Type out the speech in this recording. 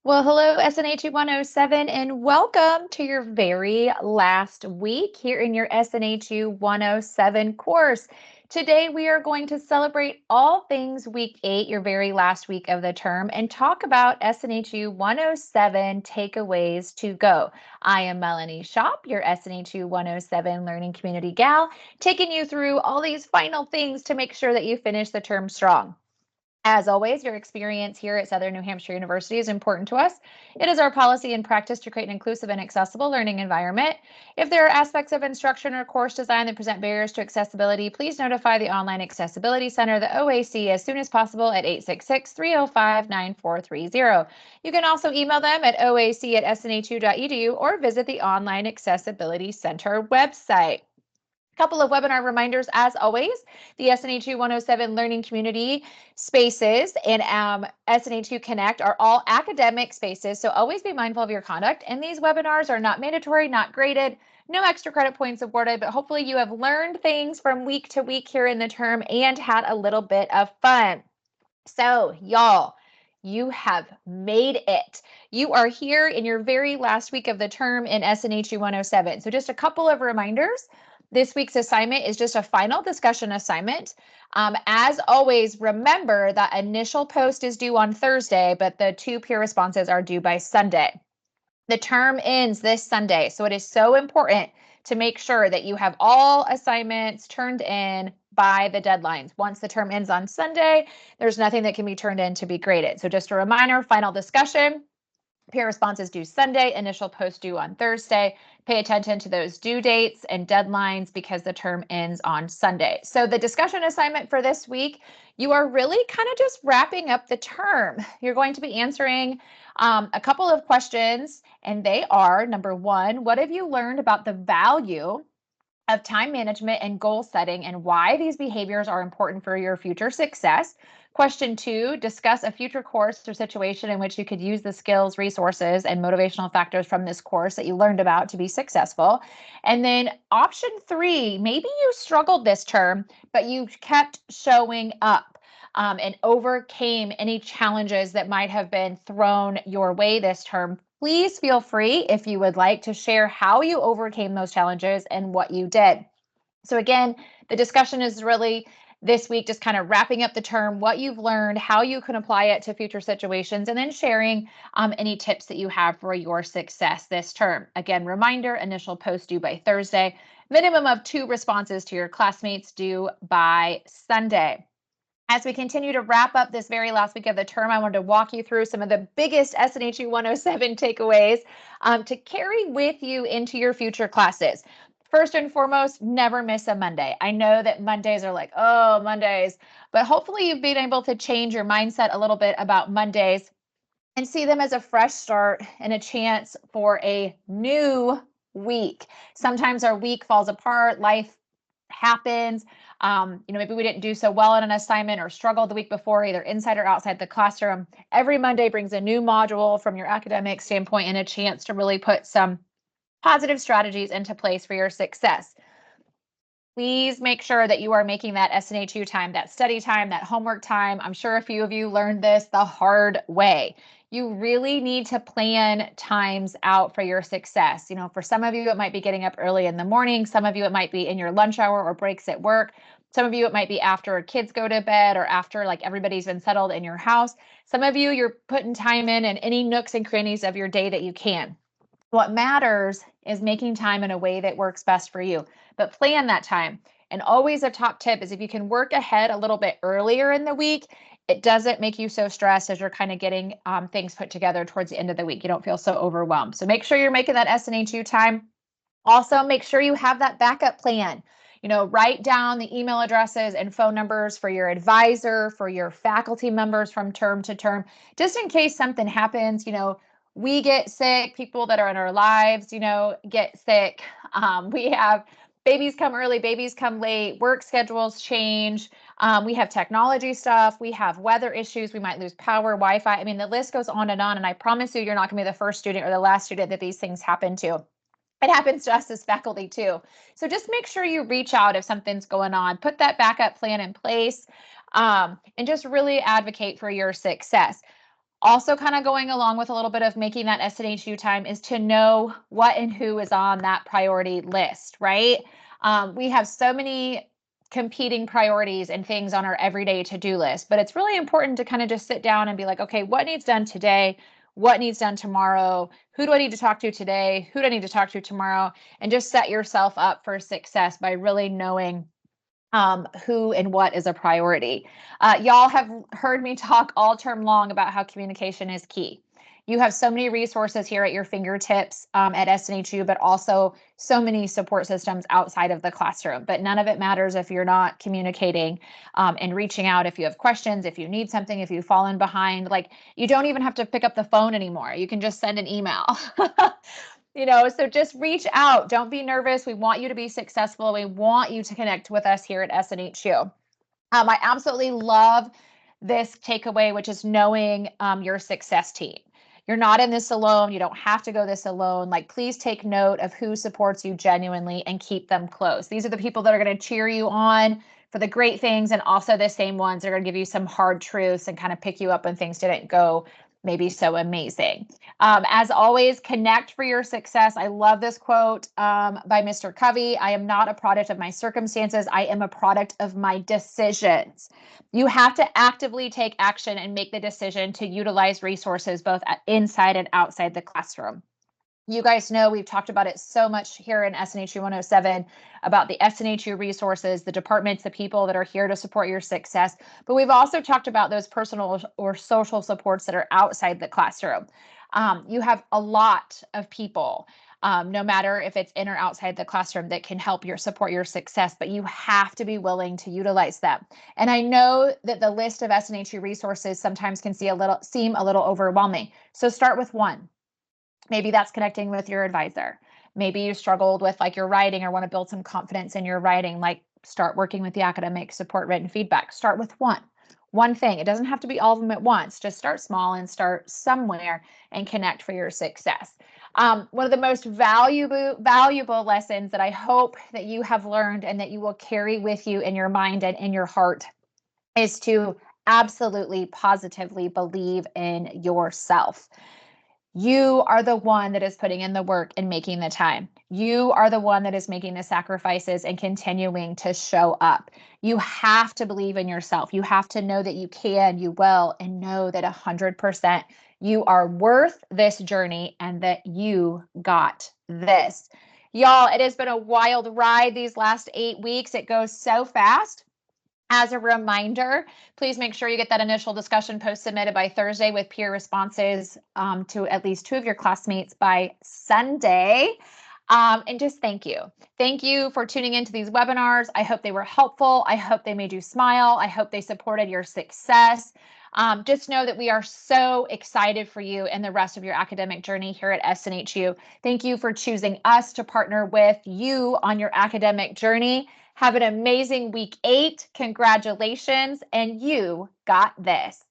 Well, hello, SNHU 107, and welcome to your very last week here in your SNHU 107 course. Today, we are going to celebrate all things week 8, your very last week of the term, and talk about SNHU 107 takeaways to go. I am Melanie Shop, your SNHU 107 Learning Community gal, taking you through all these final things to make sure that you finish the term strong. As always, your experience here at Southern New Hampshire University is important to us. It is our policy and practice to create an inclusive and accessible learning environment. If there are aspects of instruction or course design that present barriers to accessibility, please notify the Online Accessibility Center, the OAC, as soon as possible at 866-305-9430. You can also email them at oac@snhu.edu or visit the Online Accessibility Center website. Couple of webinar reminders as always. The SNHU 107 Learning Community spaces and SNHU Connect are all academic spaces, so always be mindful of your conduct. And these webinars are not mandatory, not graded, no extra credit points awarded, but hopefully you have learned things from week to week here in the term and had a little bit of fun. So y'all, you have made it. You are here in your very last week of the term in SNHU 107. So just a couple of reminders. This week's assignment is just a final discussion assignment. As always, remember that initial post is due on Thursday, but the 2 peer responses are due by Sunday. The term ends this Sunday, so it is so important to make sure that you have all assignments turned in by the deadlines. Once the term ends on Sunday, there's nothing that can be turned in to be graded. So just a reminder, final discussion. Peer responses due Sunday, initial post due on Thursday. Pay attention to those due dates and deadlines because the term ends on Sunday. So the discussion assignment for this week, you are really kind of just wrapping up the term. You're going to be answering a couple of questions, and they are, number 1, what have you learned about the value of time management and goal setting and why these behaviors are important for your future success? Question 2, discuss a future course or situation in which you could use the skills, resources, and motivational factors from this course that you learned about to be successful. And then option 3, maybe you struggled this term, but you kept showing up and overcame any challenges that might have been thrown your way this term. Please feel free, if you would like, to share how you overcame those challenges and what you did. So again, the discussion is really this week just kind of wrapping up the term, what you've learned, how you can apply it to future situations, and then sharing any tips that you have for your success this term. Again, reminder, initial post due by Thursday, minimum of 2 responses to your classmates due by Sunday. As we continue to wrap up this very last week of the term, I wanted to walk you through some of the biggest SNHU 107 takeaways to carry with you into your future classes. First and foremost, never miss a Monday. I know that Mondays are like, oh, Mondays, but hopefully you've been able to change your mindset a little bit about Mondays and see them as a fresh start and a chance for a new week. Sometimes our week falls apart, life happens. Maybe we didn't do so well in an assignment or struggled the week before, either inside or outside the classroom. Every Monday brings a new module from your academic standpoint and a chance to really put some positive strategies into place for your success. Please make sure that you are making that SNA2 time, that study time, that homework time. I'm sure a few of you learned this the hard way. You really need to plan times out for your success. For some of you, it might be getting up early in the morning. Some of you, it might be in your lunch hour or breaks at work. Some of you, it might be after kids go to bed or after everybody's been settled in your house. Some of you, you're putting time in any nooks and crannies of your day that you can. What matters is making time in a way that works best for you, but plan that time. And always a top tip is if you can work ahead a little bit earlier in the week, it doesn't make you so stressed as you're kind of getting things put together towards the end of the week. You don't feel so overwhelmed. So make sure you're making that SNA2 time. Also, make sure you have that backup plan. Write down the email addresses and phone numbers for your advisor, for your faculty members from term to term, just in case something happens. We get sick, people that are in our lives, get sick. We have babies come early, babies come late, work schedules change. We have technology stuff. We have weather issues. We might lose power, Wi-Fi. I mean, the list goes on. And I promise you, you're not going to be the first student or the last student that these things happen to. It happens to us as faculty too. So just make sure you reach out if something's going on. Put that backup plan in place and just really advocate for your success. Also, kind of going along with a little bit of making that SNHU time is to know what and who is on that priority list, right? We have so many competing priorities and things on our everyday to-do list, but it's really important to kind of just sit down and be like, okay, what needs done today? What needs done tomorrow? Who do I need to talk to today? Who do I need to talk to tomorrow? And just set yourself up for success by really knowing who and what is a priority. Y'all have heard me talk all term long about how communication is key. You have so many resources here at your fingertips at SNHU, but also so many support systems outside of the classroom. But none of it matters if you're not communicating and reaching out if you have questions, if you need something, if you've fallen behind. Like, you don't even have to pick up the phone anymore. You can just send an email. So just reach out. Don't be nervous. We want you to be successful. We want you to connect with us here at SNHU. I absolutely love this takeaway, which is knowing your success team. You're not in this alone. You don't have to go this alone. Like, please take note of who supports you genuinely and keep them close. These are the people that are going to cheer you on for the great things, and also the same ones that are going to give you some hard truths and kind of pick you up when things didn't go maybe so amazing. As always, connect for your success. I love this quote by Mr. Covey. I am not a product of my circumstances. I am a product of my decisions. You have to actively take action and make the decision to utilize resources both inside and outside the classroom. You guys know we've talked about it so much here in SNHU 107 about the SNHU resources, the departments, the people that are here to support your success. But we've also talked about those personal or social supports that are outside the classroom. You have a lot of people, no matter if it's in or outside the classroom, that can help support your success, but you have to be willing to utilize them. And I know that the list of SNHU resources sometimes can seem a little overwhelming. So start with one. Maybe that's connecting with your advisor. Maybe you struggled with like your writing or want to build some confidence in your writing, like start working with the academic support written feedback. Start with one thing. It doesn't have to be all of them at once. Just start small and start somewhere and connect for your success. One of the most valuable lessons that I hope that you have learned and that you will carry with you in your mind and in your heart is to absolutely positively believe in yourself. You are the one that is putting in the work and making the time. You are the one that is making the sacrifices and continuing to show up. You have to believe in yourself. You have to know that you can, you will, and know that 100% you are worth this journey and that you got this. Y'all, it has been a wild ride these last 8 weeks. It goes so fast. As a reminder, please make sure you get that initial discussion post submitted by Thursday with peer responses to at least 2 of your classmates by Sunday. And just thank you. Thank you for tuning into these webinars. I hope they were helpful. I hope they made you smile. I hope they supported your success. Just know that we are so excited for you and the rest of your academic journey here at SNHU. Thank you for choosing us to partner with you on your academic journey. Have an amazing week 8. Congratulations, and you got this.